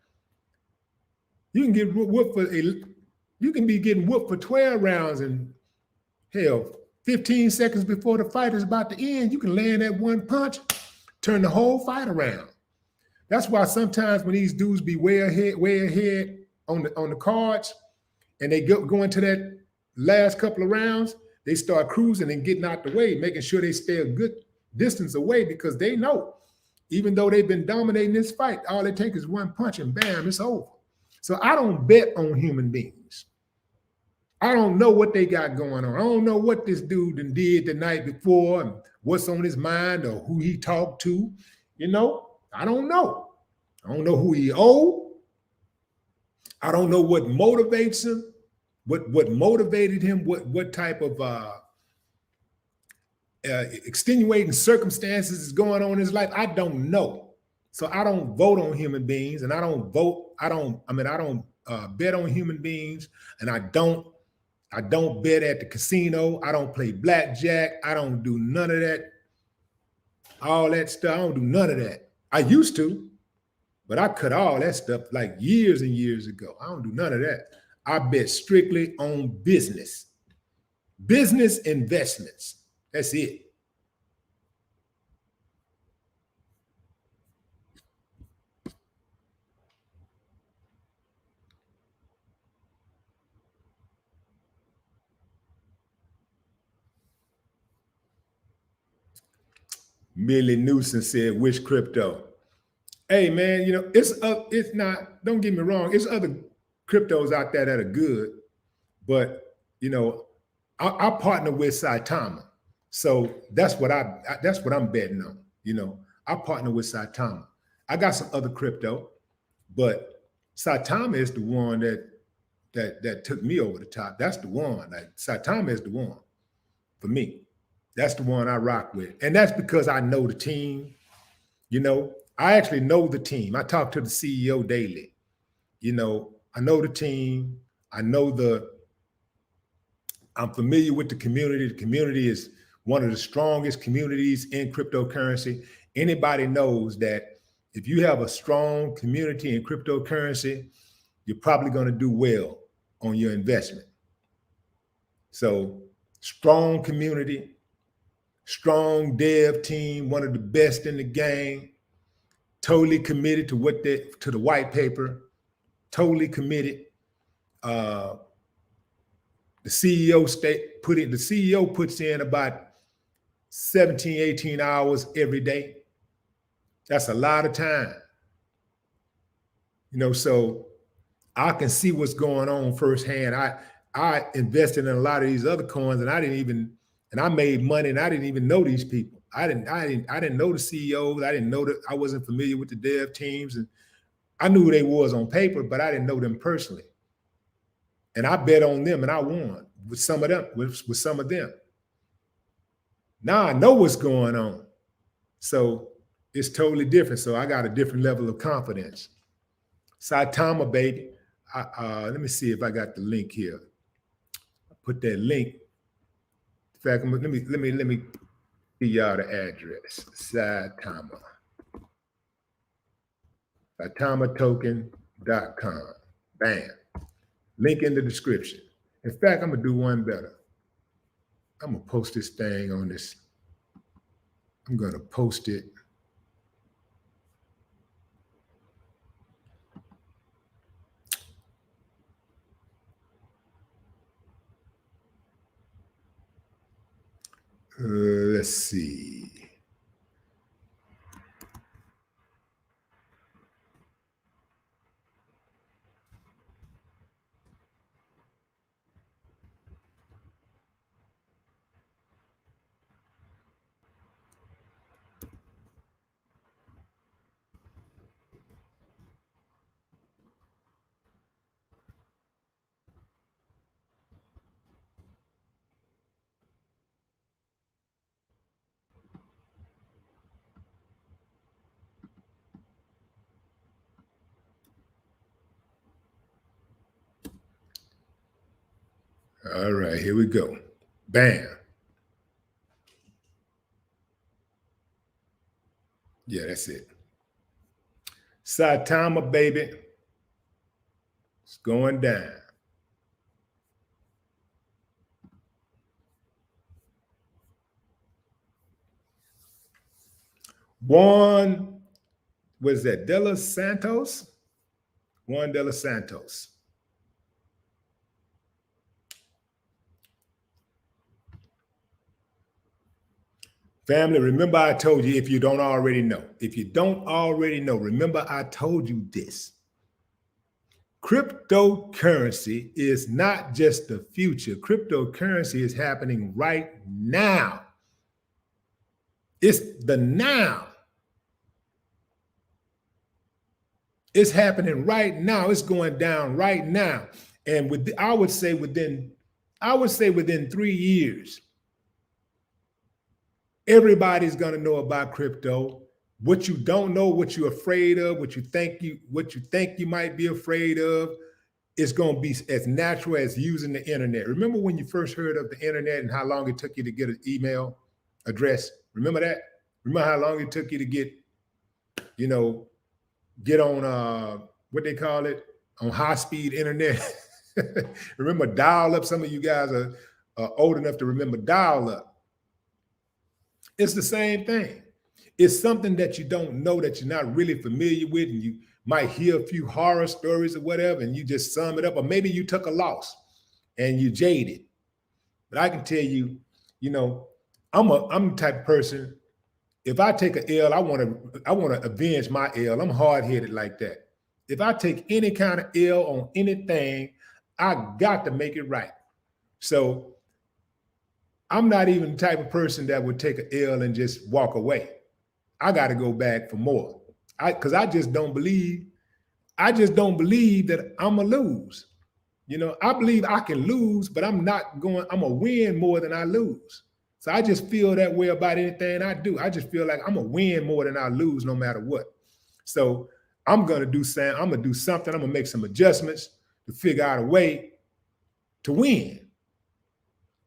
You can get whooped you can be getting whooped for 12 rounds, and hell, 15 seconds before the fight is about to end, you can land that one punch, turn the whole fight around. That's why sometimes when these dudes be way ahead on the cards, and they go into that last couple of rounds, they start cruising and getting out the way, making sure they stay a good distance away because they know, even though they've been dominating this fight, all it takes is one punch and bam, it's over. So I don't bet on human beings. I don't know what they got going on. I don't know what this dude did the night before and what's on his mind or who he talked to. You know, I don't know. I don't know who he owed. I don't know what motivates him, what motivated him, what type of extenuating circumstances is going on in his life. I don't know. So I don't vote on human beings, and I don't bet on human beings, and I don't bet at the casino. I don't play blackjack. I don't do none of that. All that stuff. I don't do none of that. I used to, but I cut all that stuff like years and years ago. I don't do none of that. I bet strictly on business investments. That's it. Millie Newsom said, which crypto? Hey man, you know, it's not, don't get me wrong, it's other cryptos out there that are good, but you know, I partner with Saitama. So that's what I'm betting on. You know, I partner with Saitama. I got some other crypto, but Saitama is the one that took me over the top. That's the one. Like Saitama is the one for me. That's the one I rock with. And that's because I know the team. You know, I actually know the team. I talk to the CEO daily. You know, I know the team. I'm familiar with the community. The community is one of the strongest communities in cryptocurrency. Anybody knows that if you have a strong community in cryptocurrency, you're probably going to do well on your investment. So strong community, strong dev team, one of the best in the game, totally committed to the white paper, totally committed. The CEO puts in about 17, 18 hours every day. That's a lot of time. You know, so I can see what's going on firsthand. I invested in a lot of these other coins, and I made money, and I didn't even know these people. I didn't know the CEOs. I wasn't familiar with the dev teams, and I knew who they was on paper, but I didn't know them personally. And I bet on them, and I won with some of them. With some of them. Now I know what's going on, so it's totally different. So I got a different level of confidence. Saitama, baby. Let me see if I got the link here. I put that link. In fact, let me y'all the address. Saitama. SaitamaToken.com. Bam. Link in the description. In fact, I'm going to do one better. I'm going to post this thing on this. I'm going to post it. Let's see. All right, here we go. Bam. Yeah, that's it. Saitama, baby. It's going down. Juan, was that De Los Santos? Juan De Los Santos. Family, remember I told you, if you don't already know, remember I told you this. Cryptocurrency is not just the future. Cryptocurrency is happening right now. It's the now. It's happening right now. It's going down right now. And I would say within 3 years, everybody's going to know about crypto. What you don't know, what you're afraid of, what you think you might be afraid of, is going to be as natural as using the internet. Remember when you first heard of the internet and how long it took you to get an email address? Remember that? Remember how long it took you to get on what they call it, on high-speed internet? Remember dial-up? Some of you guys are old enough to remember dial-up. It's the same thing. It's something that you don't know, that you're not really familiar with, and you might hear a few horror stories or whatever, and you just sum it up, or maybe you took a loss and you jaded. But I can tell you, I'm the type of person, if I take an L, I want to avenge my L. I'm hard-headed like that. If I take any kind of L on anything, I got to make it right. So I'm not even the type of person that would take an L and just walk away. I got to go back for more. Because I just don't believe that I'm going to lose. I believe I can lose, but I'm going to win more than I lose. So I just feel that way about anything I do. I just feel like I'm going to win more than I lose no matter what. So I'm going to do something. I'm going to make some adjustments to figure out a way to win.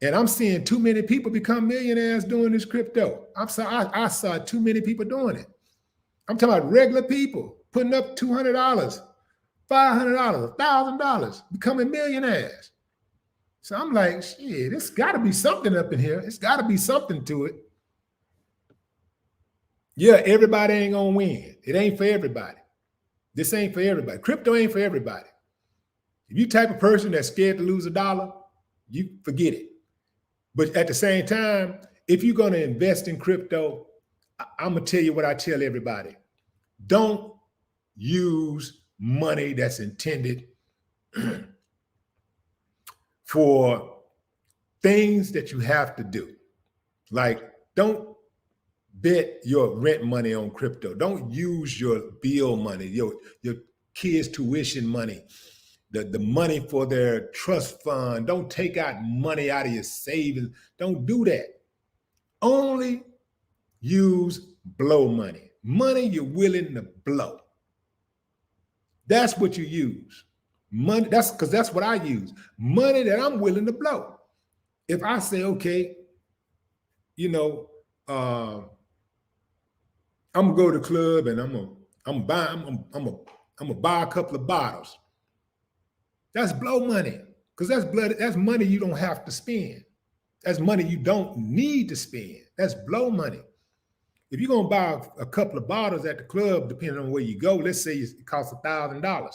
And I'm seeing too many people become millionaires doing this crypto. I saw too many people doing it. I'm talking about regular people putting up $200, $500, $1,000, becoming millionaires. So I'm like, shit, there's got to be something up in here. It's got to be something to it. Yeah, everybody ain't going to win. It ain't for everybody. This ain't for everybody. Crypto ain't for everybody. If you type of person that's scared to lose $1, you forget it. But at the same time, if you're going to invest in crypto, I'm going to tell you what I tell everybody. Don't use money that's intended for things that you have to do. Like, don't bet your rent money on crypto. Don't use your bill money, your kids' tuition money, the money for their trust fund. Don't take out money out of your savings. Don't do that. Only use blow money. Money you're willing to blow. That's what you use. Money, that's what I use. Money that I'm willing to blow. If I say, okay, uh, I'm gonna go to the club and I'm gonna buy a couple of bottles. That's blow money, because that's blood. That's money you don't have to spend. That's money you don't need to spend. That's blow money. If you're gonna buy a couple of bottles at the club, depending on where you go, let's say it costs $1,000.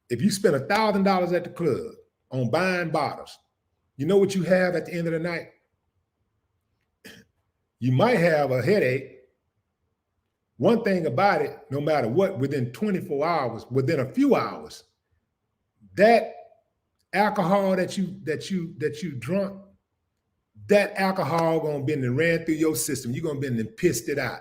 If you spend $1,000 at the club on buying bottles, you know what you have at the end of the night? You might have a headache. One thing about it, no matter what, within 24 hours, within a few hours, that alcohol that you drunk, that alcohol gonna be and ran through your system. You're gonna be and pissed it out.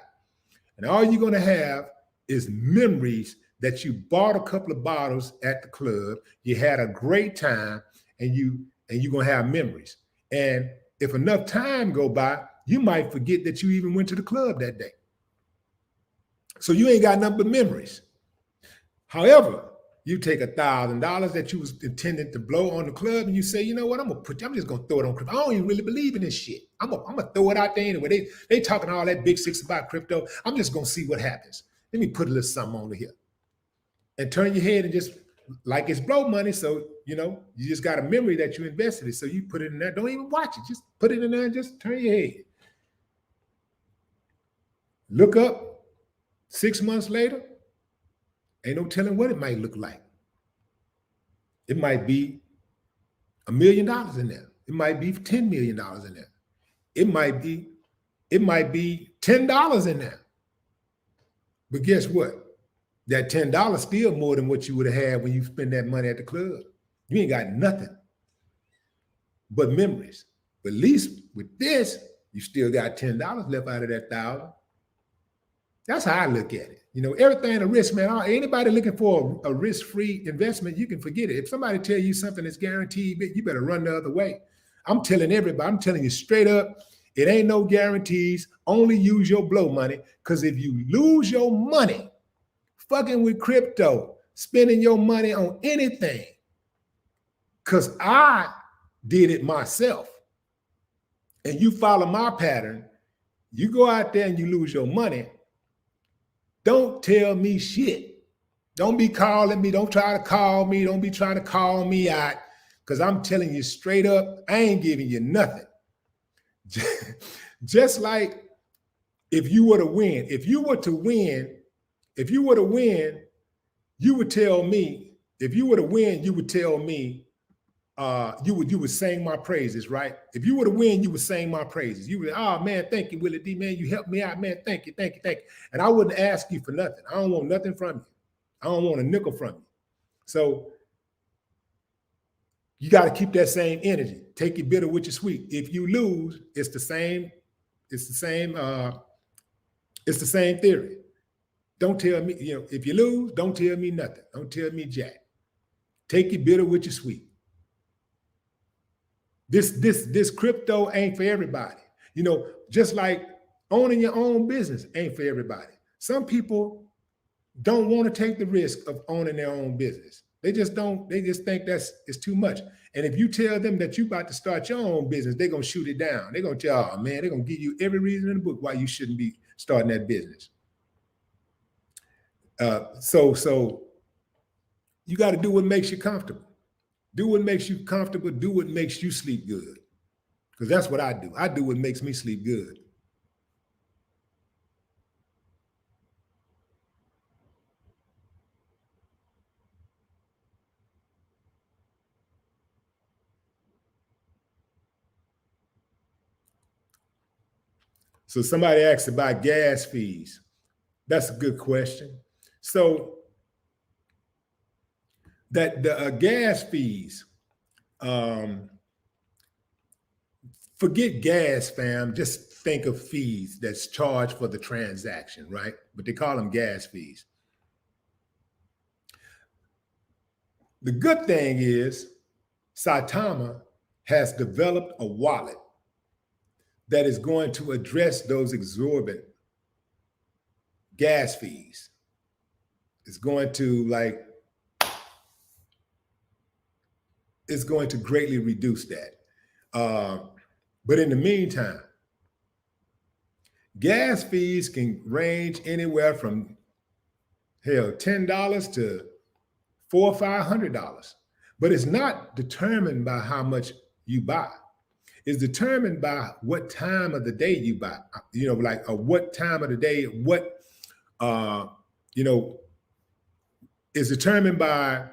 And all you're gonna have is memories that you bought a couple of bottles at the club, you had a great time, and you're gonna have memories. And if enough time go by, you might forget that you even went to the club that day. So you ain't got nothing but memories. However, you take $1,000 that you was intending to blow on the club, and you say, you know what, I'm just gonna throw it on crypto. I don't even really believe in this shit. I'm gonna throw it out there anyway. They talking all that big six about crypto. I'm just gonna see what happens. Let me put a little something on here. And turn your head and just, like it's blow money. So, you just got a memory that you invested in. So you put it in there. Don't even watch it. Just put it in there and just turn your head. Look up 6 months later. Ain't no telling what it might look like. It might be $1 million in there. It might be $10 million in there. It might be $10 in there. But guess what? That $10 still more than what you would have had when you spend that money at the club. You ain't got nothing but memories. But at least with this, you still got $10 left out of that $1,000. That's how I look at it. Everything a risk, man. Anybody looking for a risk-free investment, you can forget it. If somebody tell you something that's guaranteed, you better run the other way. I'm telling everybody, I'm telling you straight up, it ain't no guarantees. Only use your blow money, because if you lose your money fucking with crypto, spending your money on anything, because I did it myself, and you follow my pattern, you go out there and you lose your money, don't tell me shit. Don't be calling me. Don't try to call me. Don't be trying to call me out, because I'm telling you straight up, I ain't giving you nothing. Just like if you were to win, you would tell me, you would sing my praises, right? If you were to win, you would sing my praises. You would, oh man, thank you, Willie D, man, you helped me out, man, thank you. And I wouldn't ask you for nothing. I don't want nothing from you. I don't want a nickel from you. So you got to keep that same energy. Take your bitter with your sweet. If you lose, it's the same theory. Don't tell me, if you lose, don't tell me nothing. Don't tell me jack. Take your bitter with your sweet. This crypto ain't for everybody. Just like owning your own business ain't for everybody. Some people don't want to take the risk of owning their own business. They just don't. They just think it's too much. And if you tell them that you about to start your own business, they're going to shoot it down. They're going to tell, oh man, they're going to give you every reason in the book why you shouldn't be starting that business. So you got to do what makes you comfortable. Do what makes you comfortable. Do what makes you sleep good. Because that's what I do. I do what makes me sleep good. So somebody asked about gas fees. That's a good question. So that the gas fees, forget gas, fam. Just think of fees that's charged for the transaction, right? But they call them gas fees. The good thing is Saitama has developed a wallet that is going to address those exorbitant gas fees. It's going to greatly reduce that. But in the meantime, Gas fees can range anywhere from hell $10 to $400 or $500, but it's not determined by how much you buy. It's determined by what time of the day you buy. You know, like what time of the day, what you know, is determined by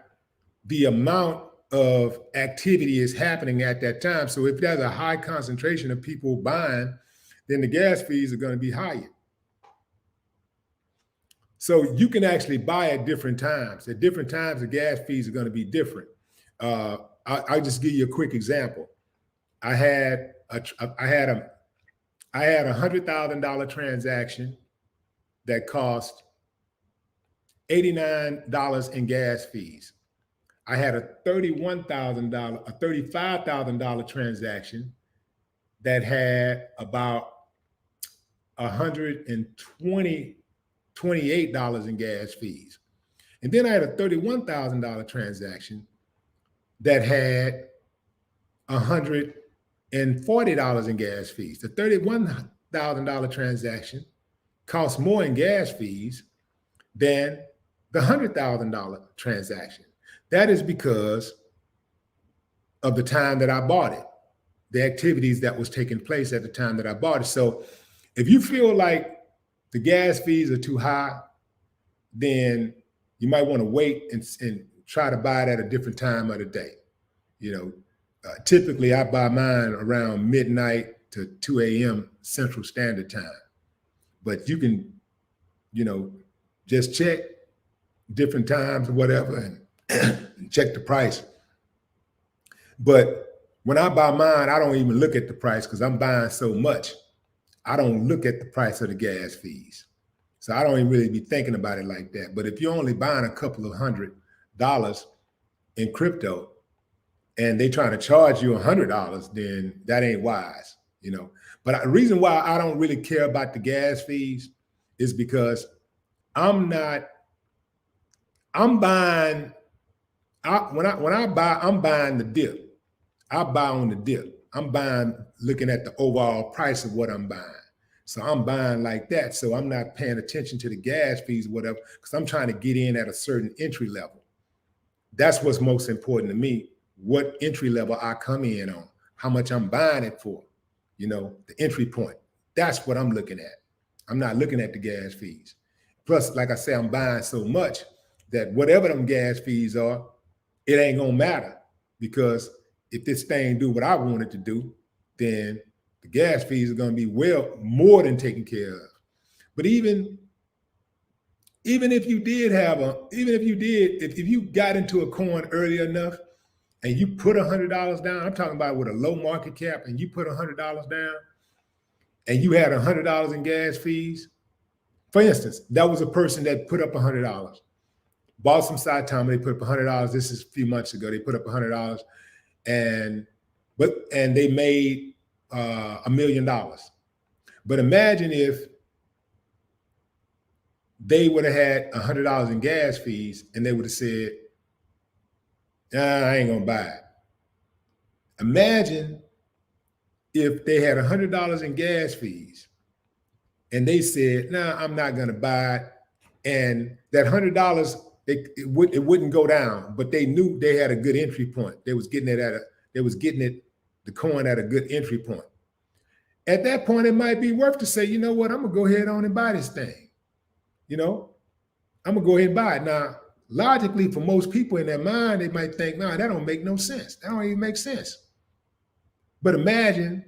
the amount of activity is happening at that time. So if there's a high concentration of people buying, then the gas fees are going to be higher. So you can actually buy at different times. At different times, the gas fees are going to be different. I'll just give you a quick example. I had a $100,000 transaction that cost $89 in gas fees. I had a $35,000 transaction that had about $128 in gas fees. And then I had a $31,000 transaction that had $140 in gas fees. The $31,000 transaction cost more in gas fees than the $100,000 transaction. That is because of the time that I bought it, the activities that was taking place at the time that I bought it. So if you feel like the gas fees are too high, then you might want to wait and try to buy it at a different time of the day. You know, typically I buy mine around midnight to 2 a.m. Central Standard Time. But you can, you know, just check different times or whatever and check the price. But when I buy mine, I don't even look at the price because I'm buying so much. I don't look at the price of the gas fees. So I don't even really be thinking about it like that. But if you're only buying a couple of $100 in crypto and they trying to charge you $100, then that ain't wise, you know. But the reason why I don't really care about the gas fees is because I'm buying, I'm buying the dip. I buy on the dip. I'm buying looking at the overall price of what I'm buying. So I'm buying like that. So I'm not paying attention to the gas fees, whatever, because I'm trying to get in at a certain entry level. That's what's most important to me, what entry level I come in on, how much I'm buying it for, you know, the entry point. That's what I'm looking at. I'm not looking at the gas fees. Plus, like I say, I'm buying so much that whatever them gas fees are, it ain't gonna matter, because if this thing do what I want it to do, then the gas fees are gonna be well more than taken care of. But even if you did have if you got into a coin early enough and you put $100 down, I'm talking about with a low market cap, and you put $100 down and you had $100 in gas fees. For instance, that was a person that put up $100, bought some Saitama, they put up $100. This is a few months ago. They put up $100 and they made $1 million. But imagine if they would have had $100 in gas fees and they would have said, I ain't gonna buy it. Imagine if they had $100 in gas fees and they said, nah, I'm not gonna buy it. And that $100, it wouldn't go down, but they knew they had a good entry point. They was getting the coin at a good entry point. At that point, it might be worth to say, you know what, I'm gonna go ahead on and buy this thing. You know, I'm gonna go ahead and buy it. Now, logically, for most people in their mind, they might think, nah, that don't make no sense. That don't even make sense. But imagine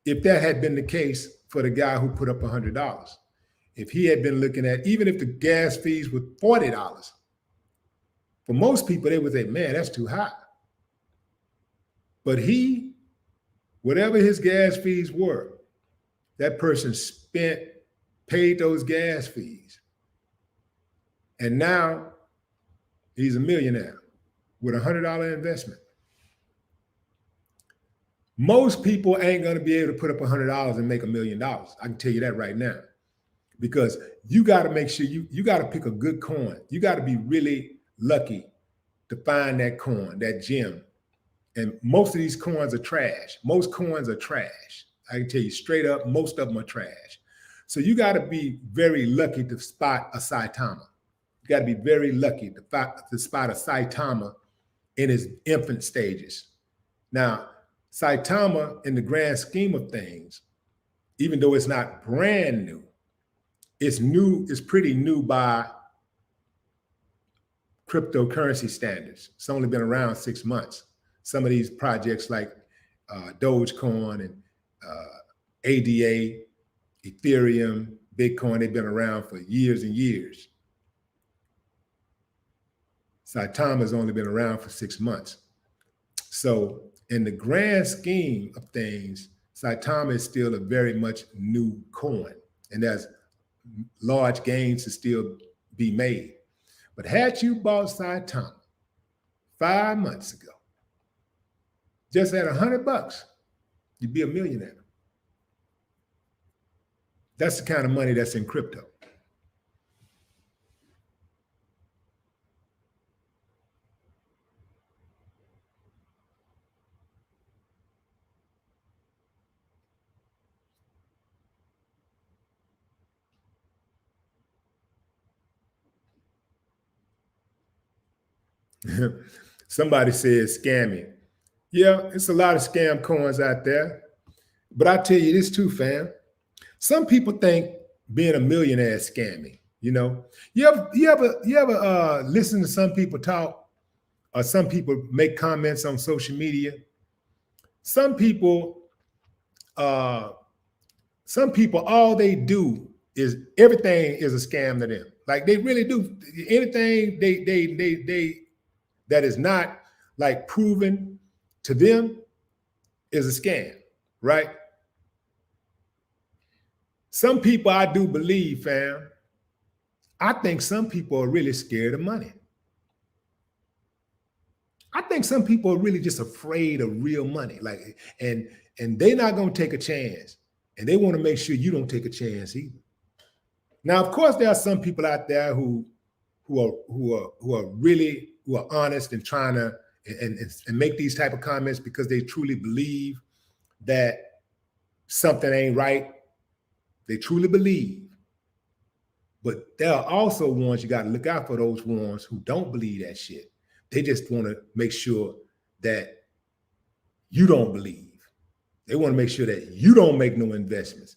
if that had been the case for the guy who put up $100. If he had been looking at, even if the gas fees were $40, for most people, they would say, man, that's too high. But whatever his gas fees were, that person paid those gas fees. And now he's a millionaire with $100 investment. Most people ain't going to be able to put up $100 and make $1 million. I can tell you that right now, because you got to make sure you got to pick a good coin. You got to be really lucky to find that coin, that gem. And most of these coins are trash. Most coins are trash. I can tell you straight up, most of them are trash. So you got to be very lucky to spot a Saitama. You got to be very lucky to spot a Saitama in its infant stages. Now, Saitama, in the grand scheme of things, even though it's not brand new, it's new, it's pretty new by cryptocurrency standards. It's only been around 6 months. Some of these projects like Dogecoin and ADA, Ethereum, Bitcoin, they've been around for years and years. Saitama has only been around for 6 months. So in the grand scheme of things, Saitama is still a very much new coin, and there's large gains to still be made. But had you bought Saitama 5 months ago, just at $100, you'd be a millionaire. That's the kind of money that's in crypto. Somebody says scamming. Yeah, it's a lot of scam coins out there. But I tell you this too, fam. Some people think being a millionaire is scamming. You know, you ever listen to some people talk, or some people make comments on social media? Some people, all they do is everything is a scam to them. Like they really do anything they that is not like proven to them is a scam, right? Some people I do believe, fam. I think some people are really scared of money. I think some people are really just afraid of real money. Like, and they're not gonna take a chance. And they want to make sure you don't take a chance either. Now, of course, there are some people out there who are honest and trying to and make these type of comments because they truly believe that something ain't right. They truly believe. But there are also ones you got to look out for, those ones who don't believe that shit. They just want to make sure that you don't believe. They want to make sure that you don't make no investments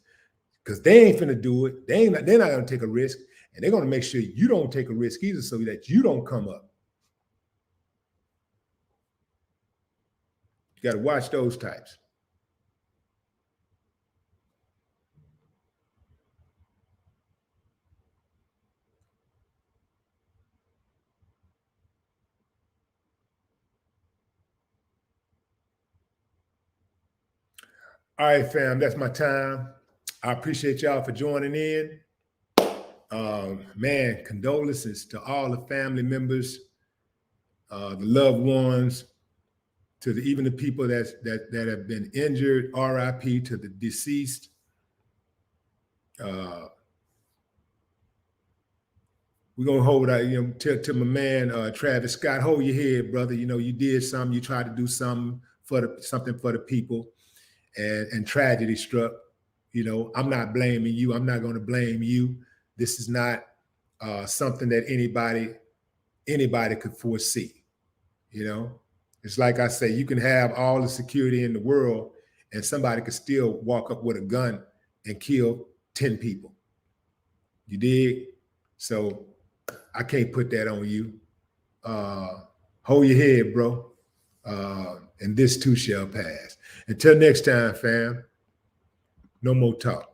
because they ain't finna do it. They're not going to take a risk, and they're going to make sure you don't take a risk either so that you don't come up. You got to watch those types. All right, fam, that's my time. I appreciate y'all for joining in. Man, condolences to all the family members, the loved ones, to even the people that have been injured. RIP to the deceased. We're gonna hold out, to my man Travis Scott. Hold your head, brother. You did something. You tried to do something for the people. And tragedy struck. I'm not blaming you. I'm not going to blame you. This is not something that anybody could foresee. It's like I say, you can have all the security in the world, and somebody could still walk up with a gun and kill 10 people. You dig? So I can't put that on you. Hold your head, bro. And this too shall pass. Until next time, fam, no more talk.